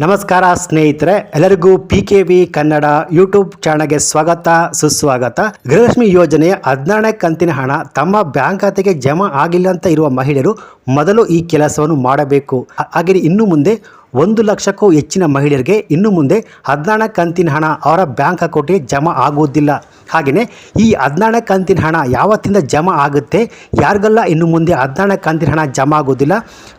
ನಮಸ್ಕಾರ ಸ್ನೇಹಿತರೆ, ಎಲ್ಲರಿಗೂ PKV ಕನ್ನಡ ಯೂಟ್ಯೂಬ್ ಚಾನಲ್ಗೆ ಸ್ವಾಗತ ಸುಸ್ವಾಗತ. ಗೃಹಲಕ್ಷ್ಮಿ ಯೋಜನೆಯ 14ನೇ ಕಂತಿನ ಹಣ ತಮ್ಮ ಬ್ಯಾಂಕ್ ಖಾತೆಗೆ ಜಮಾ ಆಗಿಲ್ಲ ಅಂತ ಇರುವ ಮಹಿಳೆಯರು ಮೊದಲು ಈ ಕೆಲಸವನ್ನು ಮಾಡಬೇಕು. ಹಾಗೆ ಇನ್ನು ಮುಂದೆ 1 ಲಕ್ಷಕ್ಕೂ ಹೆಚ್ಚಿನ ಮಹಿಳೆಯರಿಗೆ ಇನ್ನು ಮುಂದೆ 14ನೇ ಕಂತಿನ ಹಣ ಅವರ ಬ್ಯಾಂಕ್ ಅಕೌಂಟ್ಗೆ ಜಮಾ ಆಗುವುದಿಲ್ಲ. ಹಾಗೆಯೇ ಈ 14ನೇ ಕಂತಿನ ಹಣ ಯಾವತ್ತಿಂದ ಜಮಾ ಆಗುತ್ತೆ, ಯಾರಿಗೆಲ್ಲ ಇನ್ನು ಮುಂದೆ 14ನೇ ಕಂತಿನ ಹಣ ಜಮಾ ಆಗೋದಿಲ್ಲ,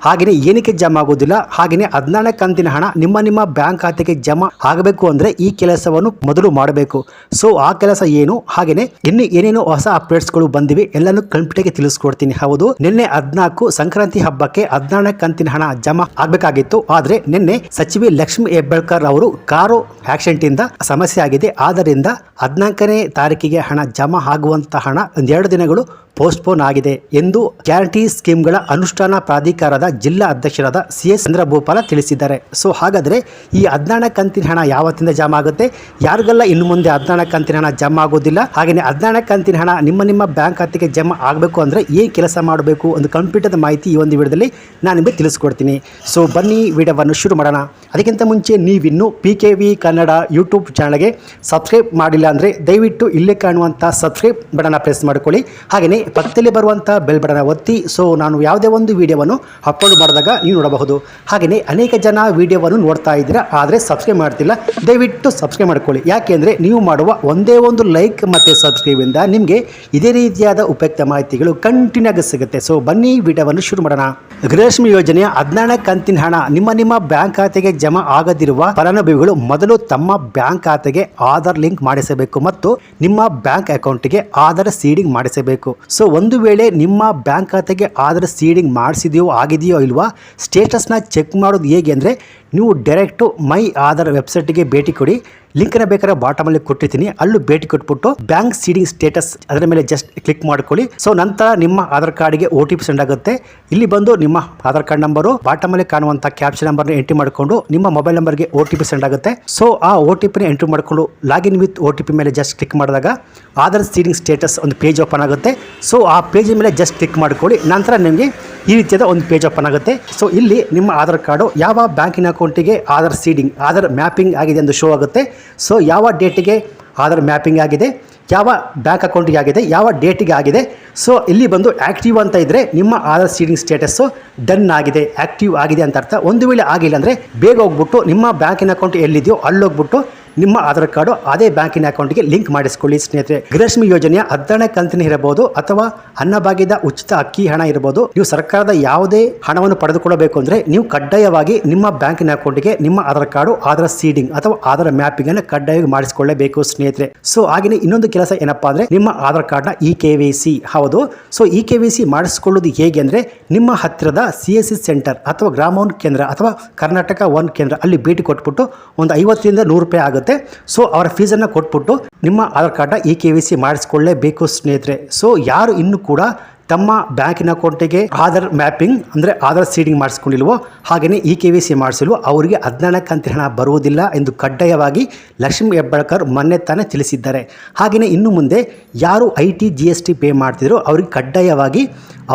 ಹಾಗೆಯೇ ಏನಕ್ಕೆ ಜಮಾ ಆಗೋದಿಲ್ಲ, ಹಾಗೆಯೇ 14ನೇ ಕಂತಿನ ಹಣ ನಿಮ್ಮ ಬ್ಯಾಂಕ್ ಖಾತೆಗೆ ಜಮಾ ಆಗಬೇಕು ಅಂದರೆ ಈ ಕೆಲಸವನ್ನು ಮೊದಲು ಮಾಡಬೇಕು. ಸೊ ಆ ಕೆಲಸ ಏನು, ಹಾಗೆಯೇ ಇನ್ನು ಏನೇನು ಹೊಸ ಅಪ್ಡೇಟ್ಸ್ಗಳು ಬಂದಿವೆ ಎಲ್ಲನೂ ಕಂಪ್ಲೀಟಾಗಿ ತಿಳಿಸ್ಕೊಡ್ತೀನಿ. ಹೌದು, ನಿನ್ನೆ 14 ಸಂಕ್ರಾಂತಿ ಹಬ್ಬಕ್ಕೆ 14ನೇ ಕಂತಿನ ಹಣ ಜಮಾ ಆಗಬೇಕಾಗಿತ್ತು. ಆದರೆ ನಿನ್ನೆ ಸಚಿವೆ ಲಕ್ಷ್ಮಿ ಹೆಬ್ಬಾಳ್ಕರ್ ಅವರು ಕಾರು ಆಕ್ಸಿಡೆಂಟ್ ಇಂದ ಸಮಸ್ಯೆ ಆಗಿದೆ. ಆದ್ದರಿಂದ 14ನೇ ತಾರೀಕಿಗೆ ಹಣ ಜಮಾ ಆಗುವಂತ ಹಣ 2 ದಿನಗಳು ಪೋಸ್ಟ್ಪೋನ್ ಆಗಿದೆ ಎಂದು ಗ್ಯಾರಂಟಿ ಸ್ಕೀಮ್ಗಳ ಅನುಷ್ಠಾನ ಪ್ರಾಧಿಕಾರದ ಜಿಲ್ಲಾ ಅಧ್ಯಕ್ಷರಾದ CS ಚಂದ್ರಭೂಪಾಲ ತಿಳಿಸಿದ್ದಾರೆ. ಸೊ ಹಾಗಾದರೆ ಈ 14ನೇ ಕಂತಿನ ಹಣ ಯಾವತ್ತಿಂದ ಜಮಾ ಆಗುತ್ತೆ, ಯಾರಿಗೆಲ್ಲ ಇನ್ನು ಮುಂದೆ 14ನೇ ಕಂತಿನ ಹಣ ಜಮಾ ಆಗೋದಿಲ್ಲ, ಹಾಗೆಯೇ 14ನೇ ಕಂತಿನ ಹಣ ನಿಮ್ಮ ಬ್ಯಾಂಕ್ ಖಾತೆಗೆ ಜಮಾ ಆಗಬೇಕು ಅಂದರೆ ಏನು ಕೆಲಸ ಮಾಡಬೇಕು ಒಂದು ಕಂಪ್ಲೀಟ್ ಆದ ಮಾಹಿತಿ ಈ ಒಂದು ವಿಡಿಯೋದಲ್ಲಿ ನಾನು ನಿಮಗೆ ತಿಳಿಸ್ಕೊಡ್ತೀನಿ. ಸೊ ಬನ್ನಿ ವಿಡಿಯೋವನ್ನು ಶುರು ಮಾಡೋಣ. ಅದಕ್ಕಿಂತ ಮುಂಚೆ ನೀವಿನ್ನೂ PKV ಕನ್ನಡ ಯೂಟ್ಯೂಬ್ ಚಾನಲ್ಗೆ ಸಬ್ಸ್ಕ್ರೈಬ್ ಮಾಡಿಲ್ಲ ಅಂದರೆ ದಯವಿಟ್ಟು ಇಲ್ಲೇ ಕಾಣುವಂಥ ಸಬ್ಸ್ಕ್ರೈಬ್ ಬಟನ್ನ ಪ್ರೆಸ್ ಮಾಡ್ಕೊಳ್ಳಿ. ಹಾಗೆಯೇ ಪಕ್ಕದಲ್ಲಿ ಬರುವಂಥ ಬೆಲ್ ಬಟನ್ನ ಒತ್ತಿ. ಸೊ ನಾನು ಯಾವುದೇ ಒಂದು ವಿಡಿಯೋವನ್ನು ಅಪ್ಲೋಡ್ ಮಾಡಿದಾಗ ನೀವು ನೋಡಬಹುದು. ಹಾಗೆಯೇ ಅನೇಕ ಜನ ವಿಡಿಯೋವನ್ನು ನೋಡ್ತಾ ಇದ್ದೀರಾ ಆದರೆ ಸಬ್ಸ್ಕ್ರೈಬ್ ಮಾಡ್ತಿಲ್ಲ, ದಯವಿಟ್ಟು ಸಬ್ಸ್ಕ್ರೈಬ್ ಮಾಡ್ಕೊಳ್ಳಿ. ಯಾಕೆಂದರೆ ನೀವು ಮಾಡುವ ಒಂದೇ ಒಂದು ಲೈಕ್ ಮತ್ತು ಸಬ್ಸ್ಕ್ರೈಬಿಂದ ನಿಮಗೆ ಇದೇ ರೀತಿಯಾದ ಉಪಯುಕ್ತ ಮಾಹಿತಿಗಳು ಕಂಟಿನ್ಯೂ ಆಗಿ ಸಿಗುತ್ತೆ. ಸೊ ಬನ್ನಿ ವಿಡಿಯೋವನ್ನು ಶುರು ಮಾಡೋಣ. ಗೃಹಲಕ್ಷ್ಮಿ ಯೋಜನೆಯ 14ನೇ ಕಂತಿನ ಹಣ ನಿಮ್ಮ ಬ್ಯಾಂಕ್ ಖಾತೆಗೆ ಜಮಾ ಆಗದಿರುವ ಫಲಾನುಭವಿಗಳು ಮೊದಲು ತಮ್ಮ ಬ್ಯಾಂಕ್ ಖಾತೆಗೆ ಆಧಾರ್ ಲಿಂಕ್ ಮಾಡಿಸಬೇಕು ಮತ್ತು ನಿಮ್ಮ ಬ್ಯಾಂಕ್ ಅಕೌಂಟ್ಗೆ ಆಧಾರ್ ಸೀಡಿಂಗ್ ಮಾಡಿಸಬೇಕು. ಸೊ ಒಂದು ವೇಳೆ ನಿಮ್ಮ ಬ್ಯಾಂಕ್ ಖಾತೆಗೆ ಆಧಾರ್ ಸೀಡಿಂಗ್ ಮಾಡಿಸಿದೆಯೋ ಆಗಿದೆಯೋ ಇಲ್ವಾ ಸ್ಟೇಟಸ್ನ ಚೆಕ್ ಮಾಡೋದು ಹೇಗೆ ಅಂದರೆ ನೀವು ಡೈರೆಕ್ಟು ಮೈ ಆಧಾರ್ ವೆಬ್ಸೈಟ್ಗೆ ಭೇಟಿ ಕೊಡಿ. ಲಿಂಕ್ನ ಬೇಕಾದ್ರೆ ಬಾಟಮಲ್ಲಿ ಕೊಟ್ಟಿರ್ತೀನಿ, ಅಲ್ಲೂ ಭೇಟಿ ಕೊಟ್ಬಿಟ್ಟು ಬ್ಯಾಂಕ್ ಸೀಡಿಂಗ್ ಸ್ಟೇಟಸ್ ಅದರ ಮೇಲೆ ಜಸ್ಟ್ ಕ್ಲಿಕ್ ಮಾಡ್ಕೊಳ್ಳಿ. ಸೊ ನಂತರ ನಿಮ್ಮ ಆಧಾರ್ ಕಾರ್ಡ್ಗೆ OTP ಸೆಂಡ್ ಆಗುತ್ತೆ. ಇಲ್ಲಿ ಬಂದು ನಿಮ್ಮ ಆಧಾರ್ ಕಾರ್ಡ್ ನಂಬರು ಬಾಟಮಲ್ಲಿ ಕಾಣುವಂಥ ಕ್ಯಾಪ್ಚರ್ ನಂಬರ್ನ ಎಂಟ್ರಿ ಮಾಡಿಕೊಂಡು ನಿಮ್ಮ ಮೊಬೈಲ್ ನಂಬರ್ಗೆ OTP ಸೆಂಡ್ ಆಗುತ್ತೆ. ಸೊ ಆ OTPನ ಎಂಟ್ರಿ ಮಾಡಿಕೊಂಡು ಲಾಗಿನ್ ವಿತ್ OTP ಮೇಲೆ ಜಸ್ಟ್ ಕ್ಲಿಕ್ ಮಾಡಿದಾಗ ಆಧಾರ್ ಸೀಡಿಂಗ್ ಸ್ಟೇಟಸ್ ಒಂದು ಪೇಜ್ ಓಪನ್ ಆಗುತ್ತೆ. ಸೊ ಆ ಪೇಜ್ ಮೇಲೆ ಜಸ್ಟ್ ಕ್ಲಿಕ್ ಮಾಡ್ಕೊಳ್ಳಿ. ನಂತರ ನಿಮಗೆ ಈ ರೀತಿಯಾದ ಒಂದು ಪೇಜ್ ಓಪನ್ ಆಗುತ್ತೆ. ಸೊ ಇಲ್ಲಿ ನಿಮ್ಮ ಆಧಾರ್ ಕಾರ್ಡು ಯಾವ ಬ್ಯಾಂಕಿನ ಅಕೌಂಟಿಗೆ ಆಧಾರ್ ಸೀಡಿಂಗ್ ಆಧಾರ್ ಮ್ಯಾಪಿಂಗ್ ಆಗಿದೆ ಎಂದು ಶೋ ಆಗುತ್ತೆ. ಸೊ ಯಾವ ಡೇಟಿಗೆ ಆಧಾರ್ ಮ್ಯಾಪಿಂಗ್ ಆಗಿದೆ, ಯಾವ ಬ್ಯಾಂಕ್ ಅಕೌಂಟಿಗೆ ಆಗಿದೆ, ಯಾವ ಡೇಟಿಗೆ ಆಗಿದೆ. ಸೊ ಇಲ್ಲಿ ಬಂದು ಆ್ಯಕ್ಟಿವ್ ಅಂತ ಇದ್ದರೆ ನಿಮ್ಮ ಆಧಾರ್ ಸೀಡಿಂಗ್ ಸ್ಟೇಟಸ್ಸು ಡನ್ ಆಗಿದೆ, ಆ್ಯಕ್ಟಿವ್ ಆಗಿದೆ ಅಂತ ಅರ್ಥ. ಒಂದು ವೇಳೆ ಆಗಿಲ್ಲ ಅಂದರೆ ಬೇಗ ಹೋಗ್ಬಿಟ್ಟು ನಿಮ್ಮ ಬ್ಯಾಂಕಿನ ಅಕೌಂಟ್ ಎಲ್ಲಿದೆಯೋ ಅಲ್ಲೋಗ್ಬಿಟ್ಟು ನಿಮ್ಮ ಆಧಾರ್ ಕಾರ್ಡು ಅದೇ ಬ್ಯಾಂಕಿನ ಅಕೌಂಟ್ಗೆ ಲಿಂಕ್ ಮಾಡಿಸ್ಕೊಳ್ಳಿ. ಸ್ನೇಹಿತರೆ, ಗೃಹಲಕ್ಷ್ಮಿ ಯೋಜನೆಯ 14ನೇ ಕಂತಿನ ಇರಬಹುದು ಅಥವಾ ಅನ್ನಭಾಗ್ಯದ ಉಚಿತ ಅಕ್ಕಿ ಹಣ ಇರಬಹುದು, ನೀವು ಸರ್ಕಾರದ ಯಾವುದೇ ಹಣವನ್ನು ಪಡೆದುಕೊಳ್ಳಬೇಕು ಅಂದರೆ ನೀವು ಕಡ್ಡಾಯವಾಗಿ ನಿಮ್ಮ ಬ್ಯಾಂಕಿನ ಅಕೌಂಟ್ಗೆ ನಿಮ್ಮ ಆಧಾರ್ ಕಾರ್ಡು ಆಧಾರ್ ಸೀಡಿಂಗ್ ಅಥವಾ ಆಧಾರ್ ಮ್ಯಾಪಿಂಗ್ ಅನ್ನು ಕಡ್ಡಾಯವಾಗಿ ಮಾಡಿಸಿಕೊಳ್ಳಬೇಕು ಸ್ನೇಹಿತರೆ. ಸೊ ಹಾಗೆಯೇ ಇನ್ನೊಂದು ಕೆಲಸ ಏನಪ್ಪಾ ಅಂದರೆ ನಿಮ್ಮ ಆಧಾರ್ ಕಾರ್ಡ್ನ EKYC. ಹೌದು, ಸೊ EKYC ಮಾಡಿಸಿಕೊಳ್ಳೋದು ಹೇಗೆ ಅಂದರೆ ನಿಮ್ಮ ಹತ್ತಿರದ CSC ಸೆಂಟರ್ ಅಥವಾ ಗ್ರಾಮ ಕೇಂದ್ರ ಅಥವಾ ಕರ್ನಾಟಕ 1 ಕೇಂದ್ರ ಅಲ್ಲಿ ಭೇಟಿ ಕೊಟ್ಬಿಟ್ಟು ಒಂದು 50 ರಿಂದ 100 ರೂಪಾಯಿ ಆಗುತ್ತೆ. ಸೊ ಅವರ ಫೀಸನ್ನು ಕೊಟ್ಬಿಟ್ಟು ನಿಮ್ಮ ಆಧಾರ್ ಕಾರ್ಡ್ನ EKYC ಮಾಡಿಸ್ಕೊಳ್ಳೇಬೇಕು ಸ್ನೇಹಿತರೆ. ಸೊ ಯಾರು ಇನ್ನೂ ಕೂಡ ತಮ್ಮ ಬ್ಯಾಂಕಿನ ಅಕೌಂಟಿಗೆ ಆಧಾರ್ ಮ್ಯಾಪಿಂಗ್ ಅಂದರೆ ಆಧಾರ್ ಸೀಡಿಂಗ್ ಮಾಡಿಸ್ಕೊಂಡಿಲ್ವೋ ಹಾಗೆಯೇ EKYC ಮಾಡಿಸಲು ಅವರಿಗೆ 14ನೇ ಕಂತಿನ ಹಣ ಬರುವುದಿಲ್ಲ ಎಂದು ಕಡ್ಡಾಯವಾಗಿ ಲಕ್ಷ್ಮಿ ಹೆಬ್ಬಾಳ್ಕರ್ ಮೊನ್ನೆ ತಾನೇ ತಿಳಿಸಿದ್ದಾರೆ. ಹಾಗೆಯೇ ಇನ್ನು ಮುಂದೆ ಯಾರು IT GST ಪೇ ಮಾಡ್ತಿದ್ರು ಅವರಿಗೆ ಕಡ್ಡಾಯವಾಗಿ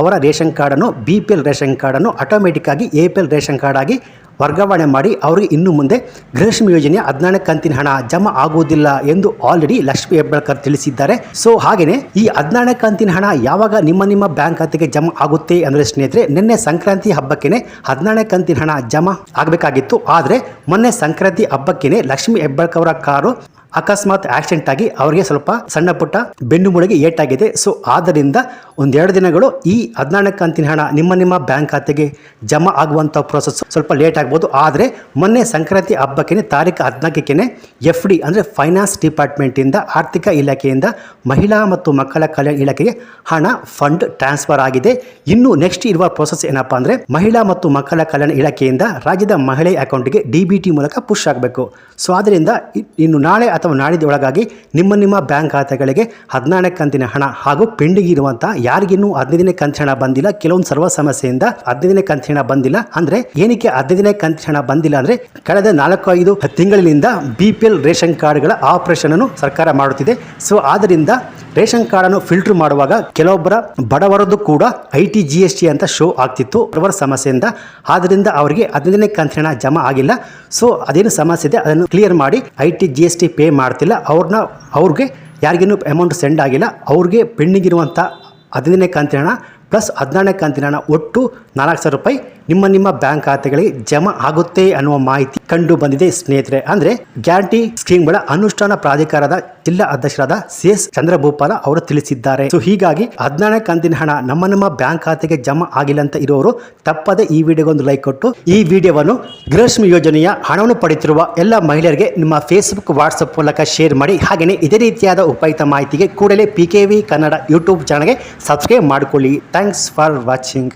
ಅವರ ರೇಷನ್ ಕಾರ್ಡನ್ನು BPL ರೇಷನ್ ಕಾರ್ಡನ್ನು ಆಟೋಮೆಟಿಕ್ಕಾಗಿ APL ರೇಷನ್ ಕಾರ್ಡ್ ಆಗಿ ವರ್ಗಾವಣೆ ಮಾಡಿ ಅವರಿಗೆ ಇನ್ನು ಮುಂದೆ ಗೃಹಲಕ್ಷ್ಮಿ ಯೋಜನೆಯ 14ನೇ ಕಂತಿನ ಹಣ ಜಮಾ ಆಗುವುದಿಲ್ಲ ಎಂದು ಆಲ್ರೆಡಿ ಲಕ್ಷ್ಮಿ ಹೆಬ್ಬಾಳ್ಕರ್ ತಿಳಿಸಿದ್ದಾರೆ. ಸೊ ಹಾಗೆಯೇ ಈ 14ನೇ ಕಂತಿನ ಹಣ ಯಾವಾಗ ನಿಮ್ಮ ಬ್ಯಾಂಕ್ ಖಾತೆಗೆ ಜಮಾ ಆಗುತ್ತೆ ಅಂದರೆ ಸ್ನೇಹಿತರೆ, ನಿನ್ನೆ ಸಂಕ್ರಾಂತಿ ಹಬ್ಬಕ್ಕೇನೆ 14ನೇ ಕಂತಿನ ಹಣ ಜಮಾ ಆಗಬೇಕಾಗಿತ್ತು. ಆದರೆ ಮೊನ್ನೆ ಸಂಕ್ರಾಂತಿ ಹಬ್ಬಕ್ಕೇನೆ ಲಕ್ಷ್ಮಿ ಹೆಬ್ಬಾಳ್ಕರ್ ಅವರ ಕಾರು ಅಕಸ್ಮಾತ್ ಆಕ್ಸಿಡೆಂಟ್ ಆಗಿ ಅವರಿಗೆ ಸ್ವಲ್ಪ ಸಣ್ಣ ಪುಟ್ಟ ಬೆನ್ನು ಮೂಳೆಗೆ ಏಟಾಗಿದೆ. ಸೊ ಆದ್ದರಿಂದ 1-2 ದಿನಗಳು ಈ 14ನೇ ಕಂತಿನ ಹಣ ನಿಮ್ಮ ಬ್ಯಾಂಕ್ ಖಾತೆಗೆ ಜಮಾ ಆಗುವಂಥ ಪ್ರೋಸೆಸ್ ಸ್ವಲ್ಪ ಲೇಟ್ ಆಗ್ಬೋದು. ಆದರೆ ಮೊನ್ನೆ ಸಂಕ್ರಾಂತಿ ಹಬ್ಬಕ್ಕೆ ತಾರೀಕು 14ಕ್ಕೆ FD ಅಂದರೆ ಫೈನಾನ್ಸ್ ಡಿಪಾರ್ಟ್ಮೆಂಟಿಂದ ಆರ್ಥಿಕ ಇಲಾಖೆಯಿಂದ ಮಹಿಳಾ ಮತ್ತು ಮಕ್ಕಳ ಕಲ್ಯಾಣ ಇಲಾಖೆಗೆ ಹಣ ಫಂಡ್ ಟ್ರಾನ್ಸ್ಫರ್ ಆಗಿದೆ. ಇನ್ನು ನೆಕ್ಸ್ಟ್ ಇರುವ ಪ್ರೋಸೆಸ್ ಏನಪ್ಪಾ ಅಂದರೆ ಮಹಿಳಾ ಮತ್ತು ಮಕ್ಕಳ ಕಲ್ಯಾಣ ಇಲಾಖೆಯಿಂದ ರಾಜ್ಯದ ಮಹಿಳೆ ಅಕೌಂಟ್ಗೆ DBT ಮೂಲಕ ಪುಷ್ ಆಗಬೇಕು. ಸೊ ಆದ್ದರಿಂದ ಇನ್ನು ನಾಳೆ ಅಥವಾ ನಾಡಿದ ಒಳಗಾಗಿ ನಿಮ್ಮ ಬ್ಯಾಂಕ್ ಖಾತೆಗಳಿಗೆ 14ನೇ ಕಂತಿನ ಹಣ ಹಾಗೂ ಪೆಂಡಿಂಗ್ ಇರುವಂತಹ ಯಾರಿಗಿನ್ನೂ 15ನೇ ಕಂತಿನ ಹಣ ಬಂದಿಲ್ಲ, ಕೆಲವೊಂದು ಸರ್ವ ಸಮಸ್ಯೆಯಿಂದ 15ನೇ ಕಂತಿನ ಹಣ ಬಂದಿಲ್ಲ. ಅಂದ್ರೆ ಏನಕ್ಕೆ 15ನೇ ಕಂತಿನ ಹಣ ಬಂದಿಲ್ಲ ಅಂದ್ರೆ ಕಳೆದ 4-5 ತಿಂಗಳಿನಿಂದ BPL ರೇಷನ್ ಕಾರ್ಡ್ಗಳ ಆಪರೇಷನ್ ಅನ್ನು ಸರ್ಕಾರ ಮಾಡುತ್ತಿದೆ. ಸೊ ಆದ್ದರಿಂದ ರೇಷನ್ ಕಾರ್ಡನ್ನು ಫಿಲ್ಟರ್ ಮಾಡುವಾಗ ಕೆಲವೊಬ್ಬರ ಬಡವರದ್ದು ಕೂಡ ITGST ಅಂತ ಶೋ ಆಗ್ತಿತ್ತು ಅವರ ಸಮಸ್ಯೆಯಿಂದ. ಆದ್ದರಿಂದ ಅವರಿಗೆ 15ನೇ ಕಂತಿನ ಹಣ ಜಮಾ ಆಗಿಲ್ಲ. ಸೊ ಅದೇನು ಸಮಸ್ಯೆ ಇದೆ ಅದನ್ನು ಕ್ಲಿಯರ್ ಮಾಡಿ ITGST ಪೇ ಮಾಡ್ತಿಲ್ಲ ಅವ್ರಿಗೆ ಯಾರಿಗೇನು ಅಮೌಂಟ್ ಸೆಂಡ್ ಆಗಿಲ್ಲ, ಅವ್ರಿಗೆ ಪೆಂಡಿಂಗ್ ಇರುವಂಥ 15ನೇ ಕಂತಿನ ಹಣ ಪ್ಲಸ್ 16ನೇ ಕಂತಿನ ಹಣ ಒಟ್ಟು 4,000 ರೂಪಾಯಿ ನಿಮ್ಮ ಬ್ಯಾಂಕ್ ಖಾತೆಗಳಿಗೆ ಜಮಾ ಆಗುತ್ತೆ ಅನ್ನುವ ಮಾಹಿತಿ ಕಂಡು ಬಂದಿದೆ ಸ್ನೇಹಿತರೆ. ಅಂದ್ರೆ ಗ್ಯಾರಂಟಿ ಸ್ಕೀಮ್ಗಳ ಅನುಷ್ಠಾನ ಪ್ರಾಧಿಕಾರದ ಜಿಲ್ಲಾ ಅಧ್ಯಕ್ಷರಾದ CS ಚಂದ್ರಭೂಪಾಲ ಅವರು ತಿಳಿಸಿದ್ದಾರೆ. ಸೊ ಹೀಗಾಗಿ 16ನೇ ಕಂತಿನ ಹಣ ನಮ್ಮ ಬ್ಯಾಂಕ್ ಖಾತೆಗೆ ಜಮಾ ಆಗಿಲ್ಲ ಅಂತ ಇರೋರು ತಪ್ಪದೆ ಈ ವಿಡಿಯೋಗೊಂದು ಲೈಕ್ ಕೊಟ್ಟು ಈ ವಿಡಿಯೋವನ್ನು ಗೃಹಲಕ್ಷ್ಮಿ ಯೋಜನೆಯ ಹಣವನ್ನು ಪಡೆಯುತ್ತಿರುವ ಎಲ್ಲ ಮಹಿಳೆಯರಿಗೆ ನಿಮ್ಮ ಫೇಸ್ಬುಕ್ ವಾಟ್ಸಪ್ ಮೂಲಕ ಶೇರ್ ಮಾಡಿ. ಹಾಗೆಯೇ ಇದೇ ರೀತಿಯಾದ ಉಪಯುಕ್ತ ಮಾಹಿತಿಗೆ ಕೂಡಲೇ PKV ಕನ್ನಡ ಯೂಟ್ಯೂಬ್ ಚಾನಲ್ಗೆ ಸಬ್ಸ್ಕ್ರೈಬ್ ಮಾಡಿಕೊಳ್ಳಿ. Thanks for watching.